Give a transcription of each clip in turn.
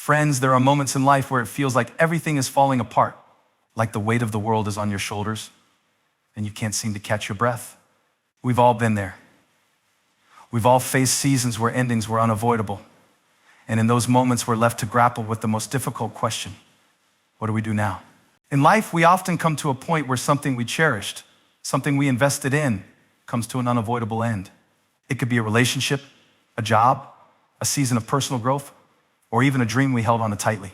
Friends, there are moments in life where it feels like everything is falling apart, like the weight of the world is on your shoulders, and you can't seem to catch your breath. We've all been there. We've all faced seasons where endings were unavoidable. And in those moments, we're left to grapple with the most difficult question: what do we do now? In life, we often come to a point where something we cherished, something we invested in, comes to an unavoidable end. It could be a relationship, a job, a season of personal growth, or even a dream we held on to tightly.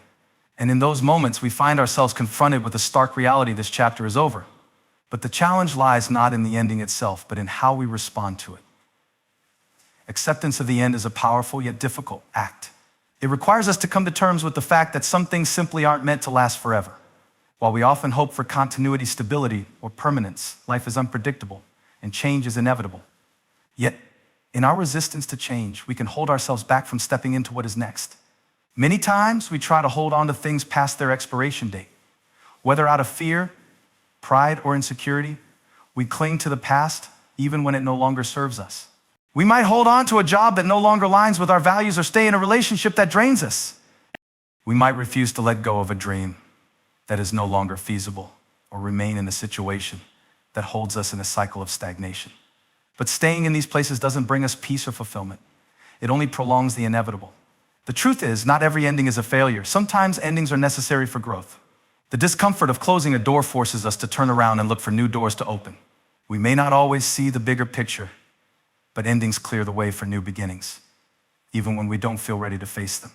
And in those moments, we find ourselves confronted with the stark reality this chapter is over. But the challenge lies not in the ending itself, but in how we respond to it. Acceptance of the end is a powerful yet difficult act. It requires us to come to terms with the fact that some things simply aren't meant to last forever. While we often hope for continuity, stability, or permanence, life is unpredictable and change is inevitable. Yet, in our resistance to change, we can hold ourselves back from stepping into what is next. Many times, we try to hold on to things past their expiration date. Whether out of fear, pride, or insecurity, we cling to the past even when it no longer serves us. We might hold on to a job that no longer aligns with our values or stay in a relationship that drains us. We might refuse to let go of a dream that is no longer feasible or remain in a situation that holds us in a cycle of stagnation. But staying in these places doesn't bring us peace or fulfillment. It only prolongs the inevitable. The truth is, not every ending is a failure. Sometimes endings are necessary for growth. The discomfort of closing a door forces us to turn around and look for new doors to open. We may not always see the bigger picture, but endings clear the way for new beginnings, even when we don't feel ready to face them.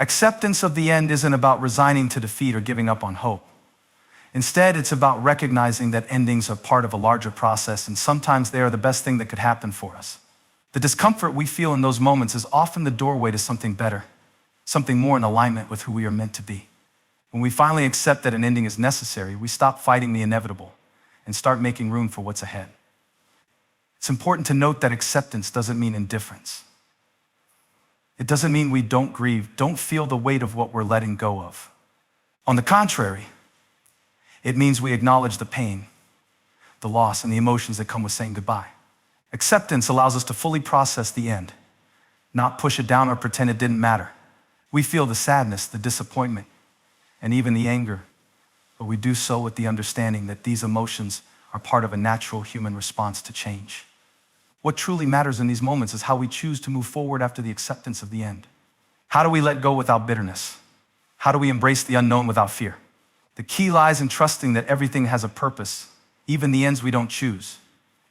Acceptance of the end isn't about resigning to defeat or giving up on hope. Instead, it's about recognizing that endings are part of a larger process, and sometimes they are the best thing that could happen for us. The discomfort we feel in those moments is often the doorway to something better, something more in alignment with who we are meant to be. When we finally accept that an ending is necessary, we stop fighting the inevitable and start making room for what's ahead. It's important to note that acceptance doesn't mean indifference. It doesn't mean we don't grieve, don't feel the weight of what we're letting go of. On the contrary, it means we acknowledge the pain, the loss, and the emotions that come with saying goodbye. Acceptance allows us to fully process the end, not push it down or pretend it didn't matter. We feel the sadness, the disappointment, and even the anger, but we do so with the understanding that these emotions are part of a natural human response to change. What truly matters in these moments is how we choose to move forward after the acceptance of the end. How do we let go without bitterness? How do we embrace the unknown without fear? The key lies in trusting that everything has a purpose, even the ends we don't choose.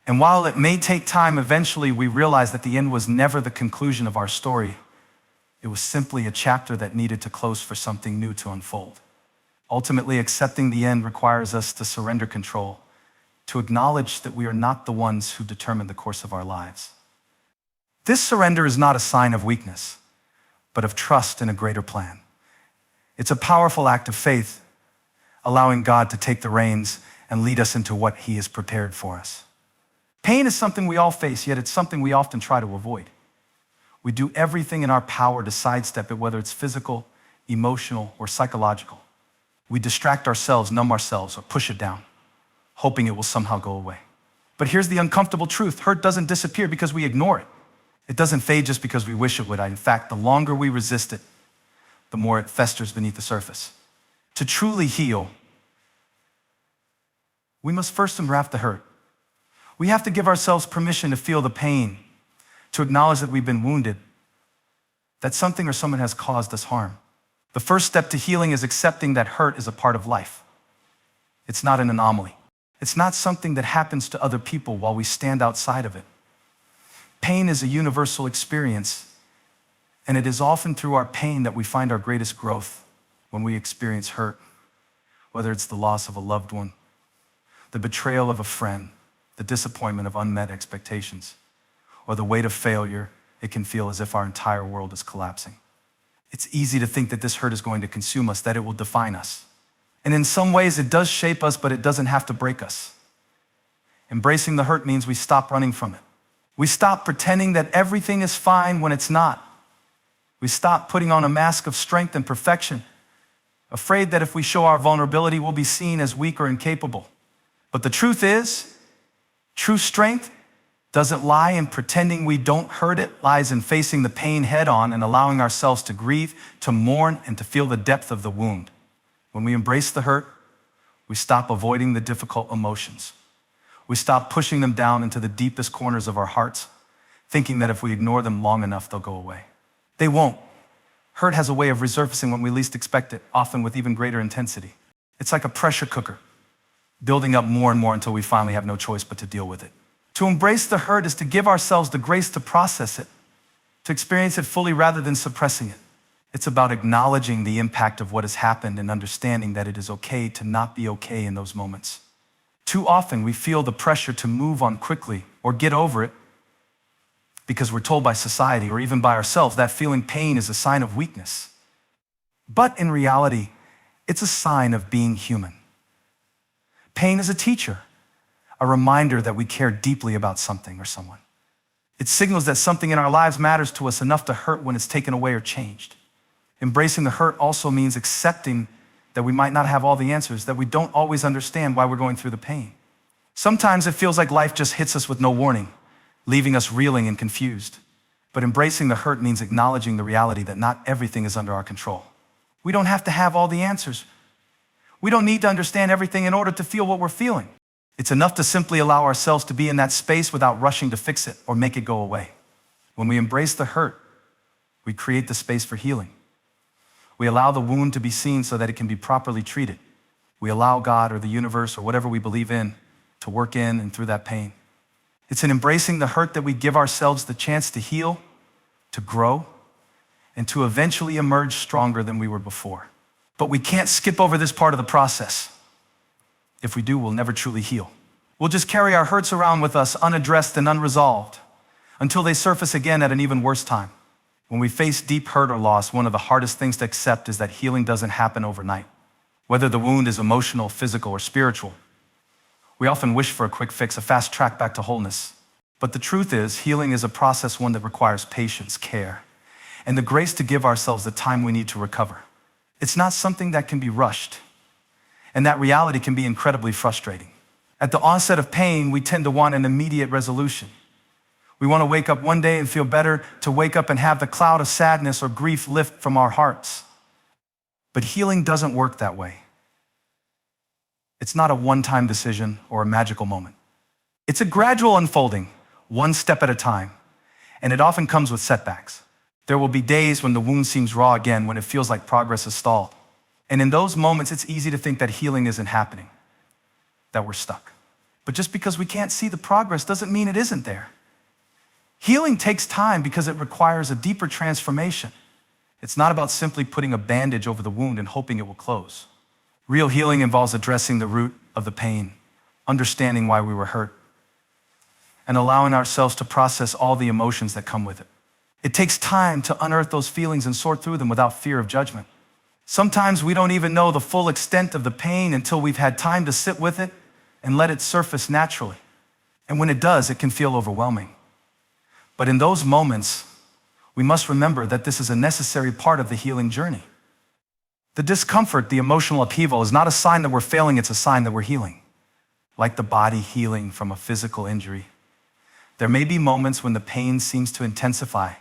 And while it may take time, eventually we realize that the end was never the conclusion of our story. It was simply a chapter that needed to close for something new to unfold. Ultimately, accepting the end requires us to surrender control, to acknowledge that we are not the ones who determine the course of our lives. This surrender is not a sign of weakness, but of trust in a greater plan. It's a powerful act of faith, allowing God to take the reins and lead us into what He has prepared for us. Pain is something we all face, yet it's something we often try to avoid. We do everything in our power to sidestep it, whether it's physical, emotional, or psychological. We distract ourselves, numb ourselves, or push it down, hoping it will somehow go away. But here's the uncomfortable truth. Hurt doesn't disappear because we ignore it. It doesn't fade just because we wish it would. In fact, the longer we resist it, the more it festers beneath the surface. To truly heal, we must first unwrap the hurt. We have to give ourselves permission to feel the pain, to acknowledge that we've been wounded, that something or someone has caused us harm. The first step to healing is accepting that hurt is a part of life. It's not an anomaly. It's not something that happens to other people while we stand outside of it. Pain is a universal experience, and it is often through our pain that we find our greatest growth. When we experience hurt, whether it's the loss of a loved one, the betrayal of a friend, the disappointment of unmet expectations, or the weight of failure, it can feel as if our entire world is collapsing. It's easy to think that this hurt is going to consume us, that it will define us. And in some ways, it does shape us, but it doesn't have to break us. Embracing the hurt means we stop running from it. We stop pretending that everything is fine when it's not. We stop putting on a mask of strength and perfection, afraid that if we show our vulnerability, we'll be seen as weak or incapable. But the truth is, true strength doesn't lie in pretending we don't hurt it, lies in facing the pain head on and allowing ourselves to grieve, to mourn, and to feel the depth of the wound. When we embrace the hurt, we stop avoiding the difficult emotions. We stop pushing them down into the deepest corners of our hearts, thinking that if we ignore them long enough, they'll go away. They won't. Hurt has a way of resurfacing when we least expect it, often with even greater intensity. It's like a pressure cooker, building up more and more until we finally have no choice but to deal with it. To embrace the hurt is to give ourselves the grace to process it, to experience it fully rather than suppressing it. It's about acknowledging the impact of what has happened and understanding that it is okay to not be okay in those moments. Too often we feel the pressure to move on quickly or get over it because we're told by society or even by ourselves that feeling pain is a sign of weakness. But in reality, it's a sign of being human. Pain is a teacher, a reminder that we care deeply about something or someone. It signals that something in our lives matters to us enough to hurt when it's taken away or changed. Embracing the hurt also means accepting that we might not have all the answers, that we don't always understand why we're going through the pain. Sometimes it feels like life just hits us with no warning, leaving us reeling and confused. But embracing the hurt means acknowledging the reality that not everything is under our control. We don't have to have all the answers. We don't need to understand everything in order to feel what we're feeling. It's enough to simply allow ourselves to be in that space without rushing to fix it or make it go away. When we embrace the hurt, we create the space for healing. We allow the wound to be seen so that it can be properly treated. We allow God or the universe or whatever we believe in to work in and through that pain. It's in embracing the hurt that we give ourselves the chance to heal, to grow, and to eventually emerge stronger than we were before. But we can't skip over this part of the process. If we do, we'll never truly heal. We'll just carry our hurts around with us unaddressed and unresolved until they surface again at an even worse time. When we face deep hurt or loss, one of the hardest things to accept is that healing doesn't happen overnight. Whether the wound is emotional, physical, or spiritual, we often wish for a quick fix, a fast track back to wholeness. But the truth is, healing is a process, one that requires patience, care, and the grace to give ourselves the time we need to recover. It's not something that can be rushed, and that reality can be incredibly frustrating. At the onset of pain, we tend to want an immediate resolution. We want to wake up one day and feel better, to wake up and have the cloud of sadness or grief lift from our hearts. But healing doesn't work that way. It's not a one-time decision or a magical moment. It's a gradual unfolding, one step at a time, and it often comes with setbacks. There will be days when the wound seems raw again, when it feels like progress is stalled. And in those moments, it's easy to think that healing isn't happening, that we're stuck. But just because we can't see the progress doesn't mean it isn't there. Healing takes time because it requires a deeper transformation. It's not about simply putting a bandage over the wound and hoping it will close. Real healing involves addressing the root of the pain, understanding why we were hurt, and allowing ourselves to process all the emotions that come with it. It takes time to unearth those feelings and sort through them without fear of judgment. Sometimes we don't even know the full extent of the pain until we've had time to sit with it and let it surface naturally. And when it does, it can feel overwhelming. But in those moments, we must remember that this is a necessary part of the healing journey. The discomfort, the emotional upheaval, is not a sign that we're failing, it's a sign that we're healing. Like the body healing from a physical injury, there may be moments when the pain seems to intensify,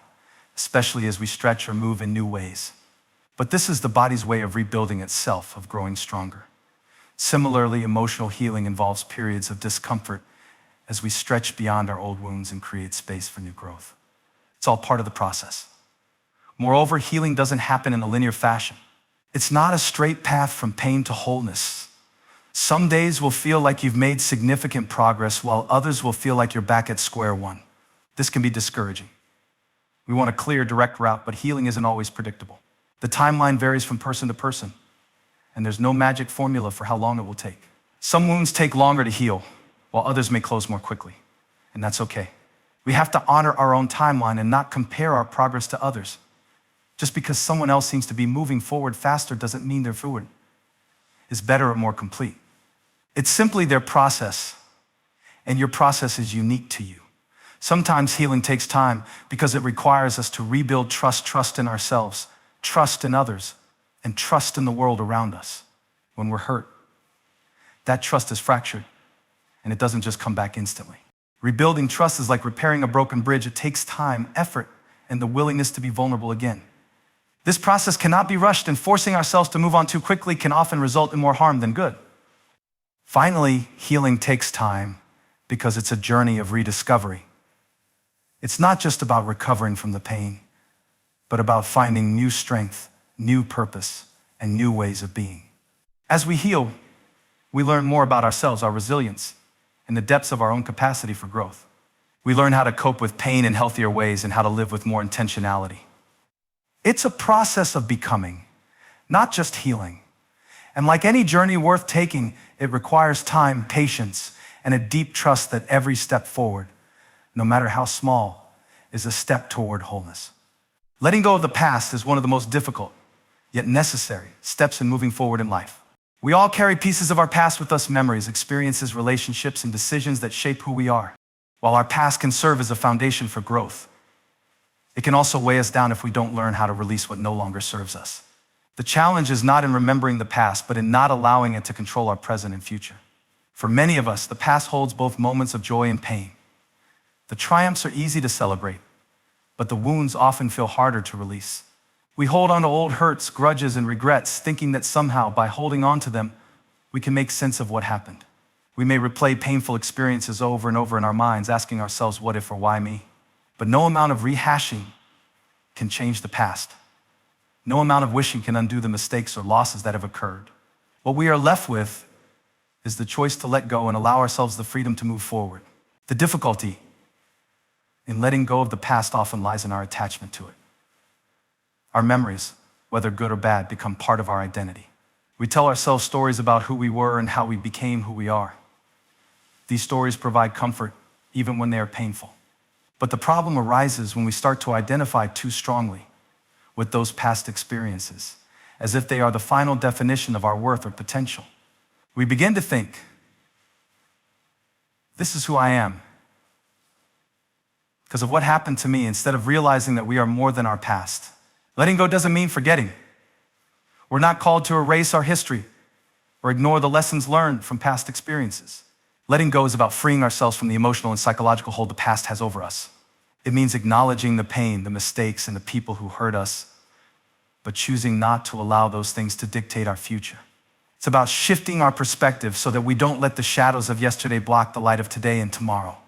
especially as we stretch or move in new ways. But this is the body's way of rebuilding itself, of growing stronger. Similarly, emotional healing involves periods of discomfort as we stretch beyond our old wounds and create space for new growth. It's all part of the process. Moreover, healing doesn't happen in a linear fashion. It's not a straight path from pain to wholeness. Some days will feel like you've made significant progress, while others will feel like you're back at square one. This can be discouraging. We want a clear, direct route, but healing isn't always predictable. The timeline varies from person to person, and there's no magic formula for how long it will take. Some wounds take longer to heal, while others may close more quickly, and that's okay. We have to honor our own timeline and not compare our progress to others. Just because someone else seems to be moving forward faster doesn't mean their forward is better or more complete. It's simply their process, and your process is unique to you. Sometimes healing takes time because it requires us to rebuild trust in ourselves, trust in others, and trust in the world around us. When we're hurt, that trust is fractured, and it doesn't just come back instantly. Rebuilding trust is like repairing a broken bridge. It takes time, effort, and the willingness to be vulnerable again. This process cannot be rushed, and forcing ourselves to move on too quickly can often result in more harm than good. Finally, healing takes time because it's a journey of rediscovery. It's not just about recovering from the pain, but about finding new strength, new purpose, and new ways of being. As we heal, we learn more about ourselves, our resilience, and the depths of our own capacity for growth. We learn how to cope with pain in healthier ways and how to live with more intentionality. It's a process of becoming, not just healing. And like any journey worth taking, it requires time, patience, and a deep trust that every step forward, no matter how small, is a step toward wholeness. Letting go of the past is one of the most difficult, yet necessary, steps in moving forward in life. We all carry pieces of our past with us, memories, experiences, relationships, and decisions that shape who we are. While our past can serve as a foundation for growth, it can also weigh us down if we don't learn how to release what no longer serves us. The challenge is not in remembering the past, but in not allowing it to control our present and future. For many of us, the past holds both moments of joy and pain. The triumphs are easy to celebrate, but the wounds often feel harder to release. We hold on to old hurts, grudges, and regrets, thinking that somehow, by holding on to them, we can make sense of what happened. We may replay painful experiences over and over in our minds, asking ourselves, what if or why me? But no amount of rehashing can change the past. No amount of wishing can undo the mistakes or losses that have occurred. What we are left with is the choice to let go and allow ourselves the freedom to move forward. The difficulty in letting go of the past often lies in our attachment to it. Our memories, whether good or bad, become part of our identity. We tell ourselves stories about who we were and how we became who we are. These stories provide comfort even when they are painful. But the problem arises when we start to identify too strongly with those past experiences, as if they are the final definition of our worth or potential. We begin to think, this is who I am because of what happened to me, instead of realizing that we are more than our past. Letting go doesn't mean forgetting. We're not called to erase our history or ignore the lessons learned from past experiences. Letting go is about freeing ourselves from the emotional and psychological hold the past has over us. It means acknowledging the pain, the mistakes, and the people who hurt us, but choosing not to allow those things to dictate our future. It's about shifting our perspective so that we don't let the shadows of yesterday block the light of today and tomorrow.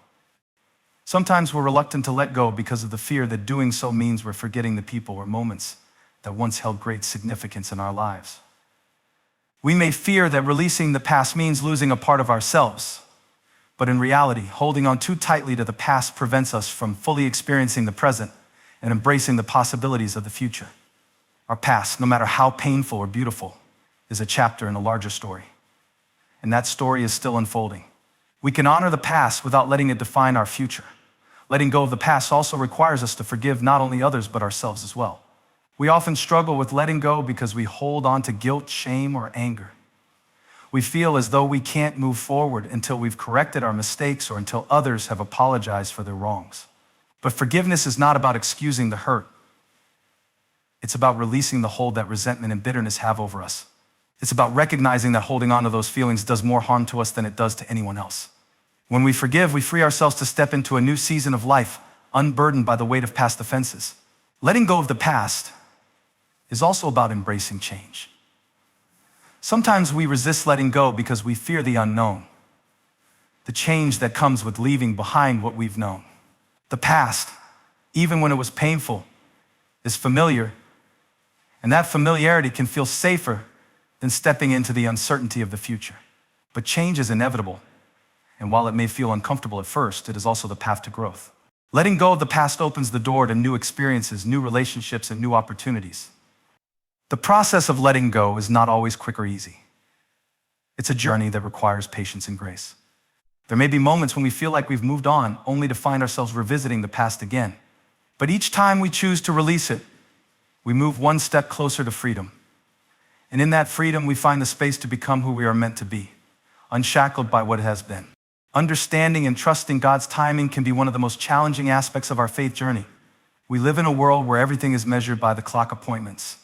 Sometimes we're reluctant to let go because of the fear that doing so means we're forgetting the people or moments that once held great significance in our lives. We may fear that releasing the past means losing a part of ourselves, but in reality, holding on too tightly to the past prevents us from fully experiencing the present and embracing the possibilities of the future. Our past, no matter how painful or beautiful, is a chapter in a larger story, and that story is still unfolding. We can honor the past without letting it define our future. Letting go of the past also requires us to forgive not only others, but ourselves as well. We often struggle with letting go because we hold on to guilt, shame, or anger. We feel as though we can't move forward until we've corrected our mistakes or until others have apologized for their wrongs. But forgiveness is not about excusing the hurt. It's about releasing the hold that resentment and bitterness have over us. It's about recognizing that holding on to those feelings does more harm to us than it does to anyone else. When we forgive, we free ourselves to step into a new season of life, unburdened by the weight of past offenses. Letting go of the past is also about embracing change. Sometimes we resist letting go because we fear the unknown, the change that comes with leaving behind what we've known. The past, even when it was painful, is familiar, and that familiarity can feel safer than stepping into the uncertainty of the future. But change is inevitable, and while it may feel uncomfortable at first, it is also the path to growth. Letting go of the past opens the door to new experiences, new relationships, and new opportunities. The process of letting go is not always quick or easy. It's a journey that requires patience and grace. There may be moments when we feel like we've moved on, only to find ourselves revisiting the past again. But each time we choose to release it, we move one step closer to freedom. And in that freedom, we find the space to become who we are meant to be, unshackled by what has been. Understanding and trusting God's timing can be one of the most challenging aspects of our faith journey. We live in a world where everything is measured by the clock appointments,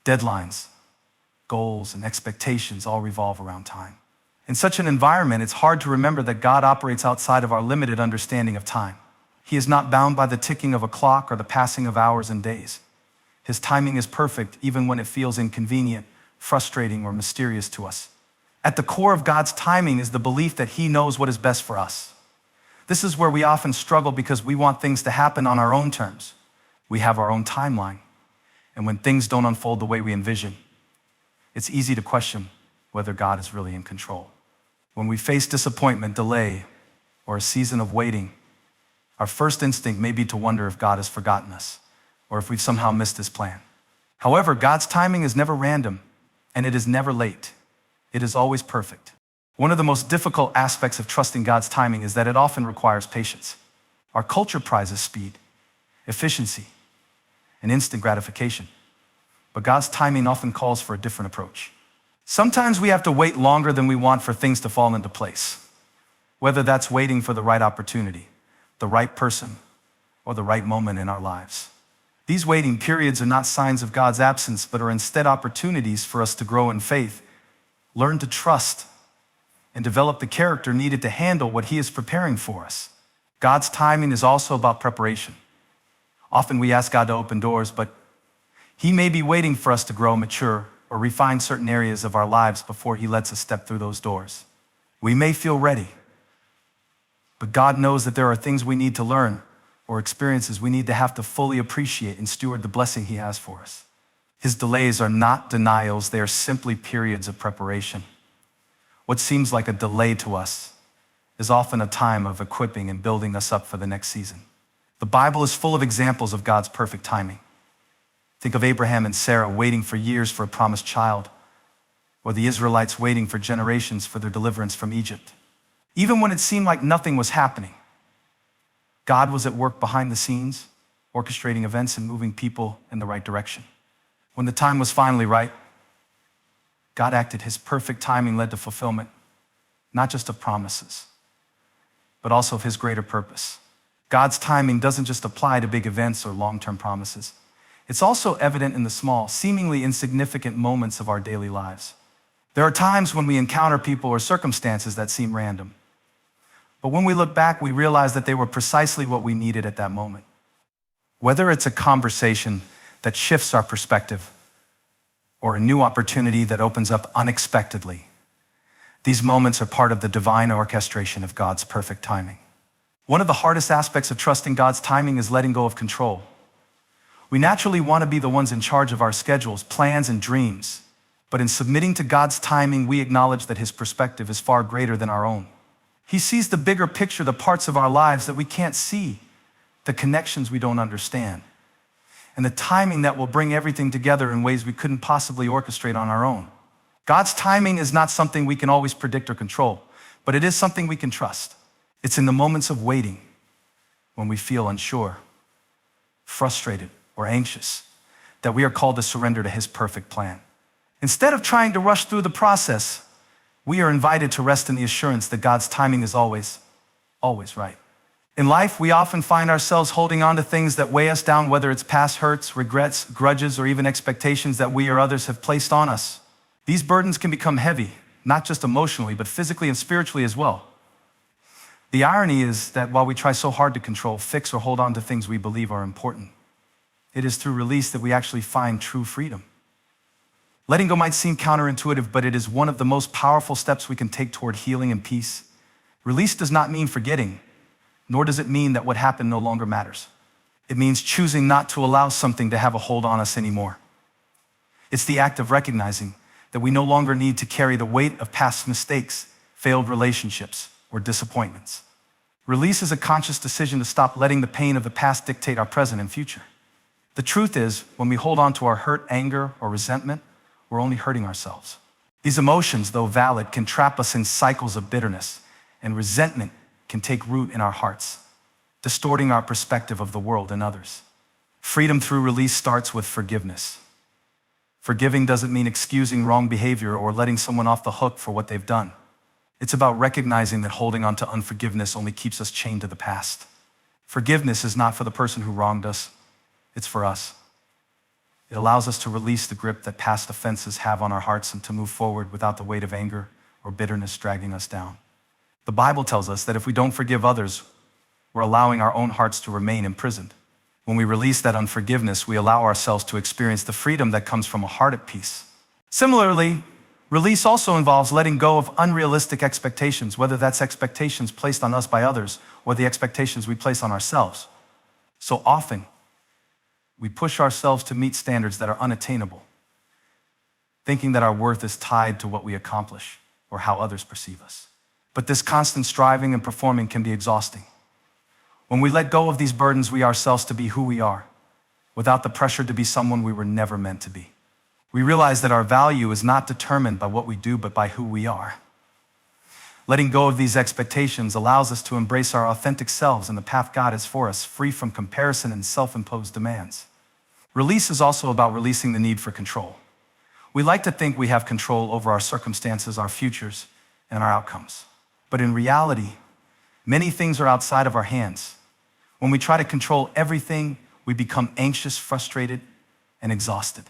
deadlines, goals, and expectations all revolve around time. In such an environment, it's hard to remember that God operates outside of our limited understanding of time. He is not bound by the ticking of a clock or the passing of hours and days. His timing is perfect, even when it feels inconvenient, frustrating, or mysterious to us. At the core of God's timing is the belief that He knows what is best for us. This is where we often struggle because we want things to happen on our own terms. We have our own timeline. And when things don't unfold the way we envision, it's easy to question whether God is really in control. When we face disappointment, delay, or a season of waiting, our first instinct may be to wonder if God has forgotten us or if we've somehow missed His plan. However, God's timing is never random and it is never late. It is always perfect. One of the most difficult aspects of trusting God's timing is that it often requires patience. Our culture prizes speed, efficiency, and instant gratification. But God's timing often calls for a different approach. Sometimes we have to wait longer than we want for things to fall into place, whether that's waiting for the right opportunity, the right person, or the right moment in our lives. These waiting periods are not signs of God's absence, but are instead opportunities for us to grow in faith, learn to trust, and develop the character needed to handle what He is preparing for us. God's timing is also about preparation. Often we ask God to open doors, but He may be waiting for us to grow, mature, or refine certain areas of our lives before He lets us step through those doors. We may feel ready, but God knows that there are things we need to learn or experiences we need to have to fully appreciate and steward the blessing He has for us. His delays are not denials, they are simply periods of preparation. What seems like a delay to us is often a time of equipping and building us up for the next season. The Bible is full of examples of God's perfect timing. Think of Abraham and Sarah waiting for years for a promised child, or the Israelites waiting for generations for their deliverance from Egypt. Even when it seemed like nothing was happening, God was at work behind the scenes, orchestrating events and moving people in the right direction. When the time was finally right, God acted. His perfect timing led to fulfillment, not just of promises, but also of His greater purpose. God's timing doesn't just apply to big events or long-term promises. It's also evident in the small, seemingly insignificant moments of our daily lives. There are times when we encounter people or circumstances that seem random. But when we look back, we realize that they were precisely what we needed at that moment. Whether it's a conversation that shifts our perspective or a new opportunity that opens up unexpectedly, these moments are part of the divine orchestration of God's perfect timing. One of the hardest aspects of trusting God's timing is letting go of control. We naturally want to be the ones in charge of our schedules, plans, and dreams. But in submitting to God's timing, we acknowledge that His perspective is far greater than our own. He sees the bigger picture, the parts of our lives that we can't see, the connections we don't understand, and the timing that will bring everything together in ways we couldn't possibly orchestrate on our own. God's timing is not something we can always predict or control, but it is something we can trust. It's in the moments of waiting, when we feel unsure, frustrated, or anxious, that we are called to surrender to His perfect plan. Instead of trying to rush through the process, we are invited to rest in the assurance that God's timing is always right. In life, we often find ourselves holding on to things that weigh us down, whether it's past hurts, regrets, grudges, or even expectations that we or others have placed on us. These burdens can become heavy, not just emotionally, but physically and spiritually as well. The irony is that while we try so hard to control, fix, or hold on to things we believe are important, it is through release that we actually find true freedom. Letting go might seem counterintuitive, but it is one of the most powerful steps we can take toward healing and peace. Release does not mean forgetting, nor does it mean that what happened no longer matters. It means choosing not to allow something to have a hold on us anymore. It's the act of recognizing that we no longer need to carry the weight of past mistakes, failed relationships, or disappointments. Release is a conscious decision to stop letting the pain of the past dictate our present and future. The truth is, when we hold on to our hurt, anger, or resentment, we're only hurting ourselves. These emotions, though valid, can trap us in cycles of bitterness, and resentment can take root in our hearts, distorting our perspective of the world and others. Freedom through release starts with forgiveness. Forgiving doesn't mean excusing wrong behavior or letting someone off the hook for what they've done. It's about recognizing that holding on to unforgiveness only keeps us chained to the past. Forgiveness is not for the person who wronged us, it's for us. It allows us to release the grip that past offenses have on our hearts and to move forward without the weight of anger, or bitterness dragging us down. The Bible tells us that if we don't forgive others, we're allowing our own hearts to remain imprisoned. When we release that unforgiveness, we allow ourselves to experience the freedom that comes from a heart at peace. Similarly, release also involves letting go of unrealistic expectations, whether that's expectations placed on us by others or the expectations we place on ourselves. So often, we push ourselves to meet standards that are unattainable, thinking that our worth is tied to what we accomplish or how others perceive us. But this constant striving and performing can be exhausting. When we let go of these burdens, we ourselves to be who we are, without the pressure to be someone we were never meant to be. We realize that our value is not determined by what we do, but by who we are. Letting go of these expectations allows us to embrace our authentic selves and the path God has for us, free from comparison and self-imposed demands. Release is also about releasing the need for control. We like to think we have control over our circumstances, our futures, and our outcomes. But in reality, many things are outside of our hands. When we try to control everything, we become anxious, frustrated, and exhausted.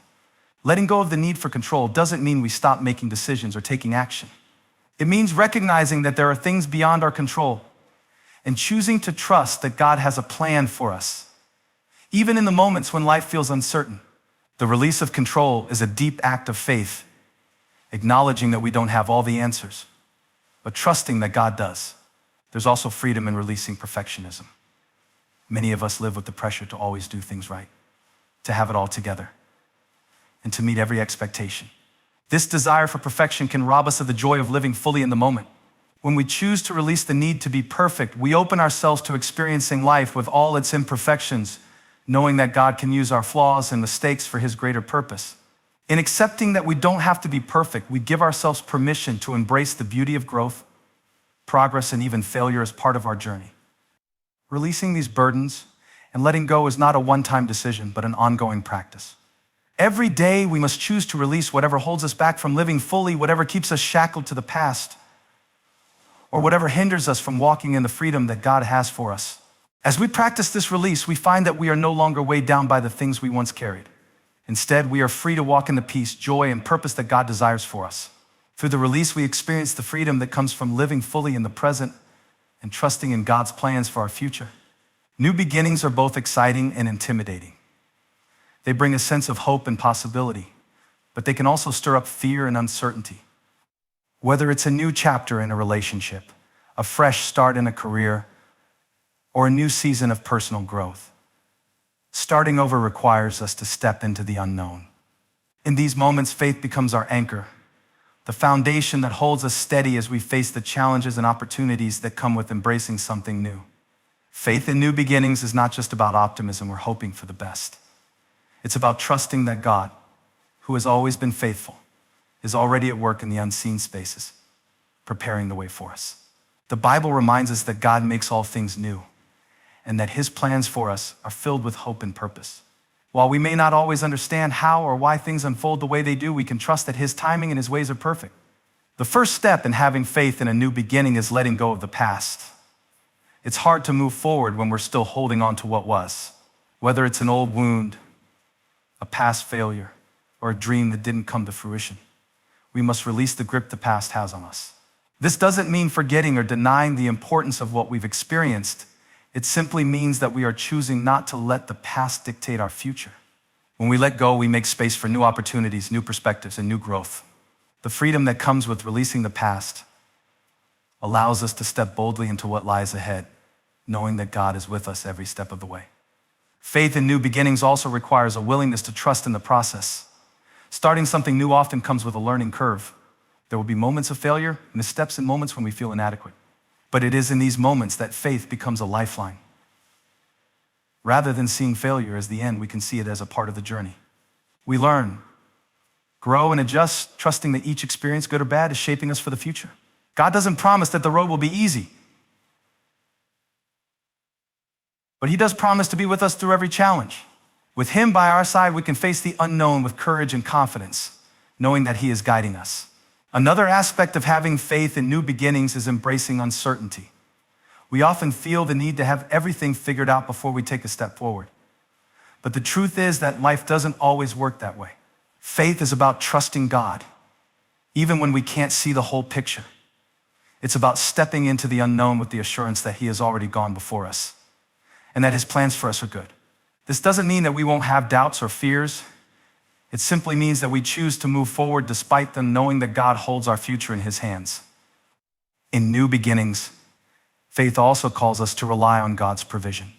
Letting go of the need for control doesn't mean we stop making decisions or taking action. It means recognizing that there are things beyond our control and choosing to trust that God has a plan for us. Even in the moments when life feels uncertain, the release of control is a deep act of faith, acknowledging that we don't have all the answers, but trusting that God does. There's also freedom in releasing perfectionism. Many of us live with the pressure to always do things right, to have it all together, and to meet every expectation. This desire for perfection can rob us of the joy of living fully in the moment. When we choose to release the need to be perfect, we open ourselves to experiencing life with all its imperfections, knowing that God can use our flaws and mistakes for His greater purpose. In accepting that we don't have to be perfect, we give ourselves permission to embrace the beauty of growth, progress, and even failure as part of our journey. Releasing these burdens and letting go is not a one-time decision, but an ongoing practice. Every day, we must choose to release whatever holds us back from living fully, whatever keeps us shackled to the past, or whatever hinders us from walking in the freedom that God has for us. As we practice this release, we find that we are no longer weighed down by the things we once carried. Instead, we are free to walk in the peace, joy, and purpose that God desires for us. Through the release, we experience the freedom that comes from living fully in the present and trusting in God's plans for our future. New beginnings are both exciting and intimidating. They bring a sense of hope and possibility, but they can also stir up fear and uncertainty. Whether it's a new chapter in a relationship, a fresh start in a career, or a new season of personal growth, starting over requires us to step into the unknown. In these moments, faith becomes our anchor, the foundation that holds us steady as we face the challenges and opportunities that come with embracing something new. Faith in new beginnings is not just about optimism or hoping for the best. It's about trusting that God, who has always been faithful, is already at work in the unseen spaces, preparing the way for us. The Bible reminds us that God makes all things new, and that His plans for us are filled with hope and purpose. While we may not always understand how or why things unfold the way they do, we can trust that His timing and His ways are perfect. The first step in having faith in a new beginning is letting go of the past. It's hard to move forward when we're still holding on to what was, whether it's an old wound, a past failure, or a dream that didn't come to fruition. We must release the grip the past has on us. This doesn't mean forgetting or denying the importance of what we've experienced. It simply means that we are choosing not to let the past dictate our future. When we let go, we make space for new opportunities, new perspectives, and new growth. The freedom that comes with releasing the past allows us to step boldly into what lies ahead, knowing that God is with us every step of the way. Faith in new beginnings also requires a willingness to trust in the process. Starting something new often comes with a learning curve. There will be moments of failure, missteps, and moments when we feel inadequate. But it is in these moments that faith becomes a lifeline. Rather than seeing failure as the end, we can see it as a part of the journey. We learn, grow, and adjust, trusting that each experience, good or bad, is shaping us for the future. God doesn't promise that the road will be easy, but He does promise to be with us through every challenge. With Him by our side, we can face the unknown with courage and confidence, knowing that He is guiding us. Another aspect of having faith in new beginnings is embracing uncertainty. We often feel the need to have everything figured out before we take a step forward. But the truth is that life doesn't always work that way. Faith is about trusting God, even when we can't see the whole picture. It's about stepping into the unknown with the assurance that he has already gone before us and that his plans for us are good. This doesn't mean that we won't have doubts or fears. It simply means that we choose to move forward despite them, knowing that God holds our future in his hands. In new beginnings, faith also calls us to rely on God's provision.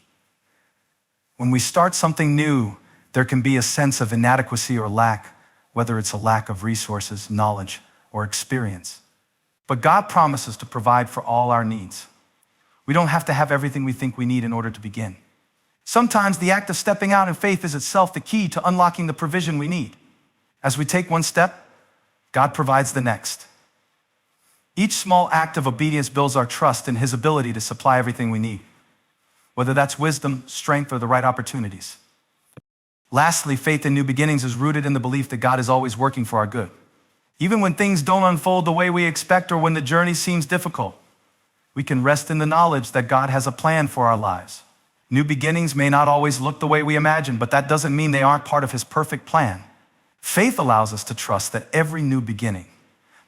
When we start something new, there can be a sense of inadequacy or lack, whether it's a lack of resources, knowledge, or experience. But God promises to provide for all our needs. We don't have to have everything we think we need in order to begin. Sometimes the act of stepping out in faith is itself the key to unlocking the provision we need. As we take one step, God provides the next. Each small act of obedience builds our trust in his ability to supply everything we need, whether that's wisdom, strength, or the right opportunities. Lastly, faith in new beginnings is rooted in the belief that God is always working for our good. Even when things don't unfold the way we expect or when the journey seems difficult, we can rest in the knowledge that God has a plan for our lives. New beginnings may not always look the way we imagine, but that doesn't mean they aren't part of his perfect plan. Faith allows us to trust that every new beginning,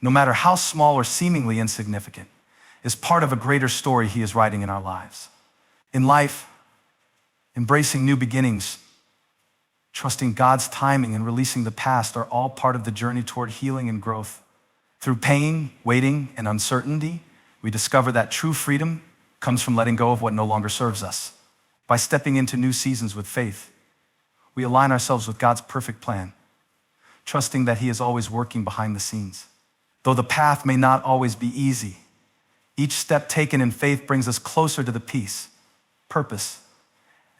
no matter how small or seemingly insignificant, is part of a greater story he is writing in our lives. In life, embracing new beginnings, trusting God's timing, and releasing the past are all part of the journey toward healing and growth. Through pain, waiting, and uncertainty, we discover that true freedom comes from letting go of what no longer serves us. By stepping into new seasons with faith, we align ourselves with God's perfect plan, trusting that he is always working behind the scenes. Though the path may not always be easy, each step taken in faith brings us closer to the peace, purpose,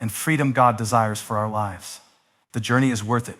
and freedom God desires for our lives. The journey is worth it,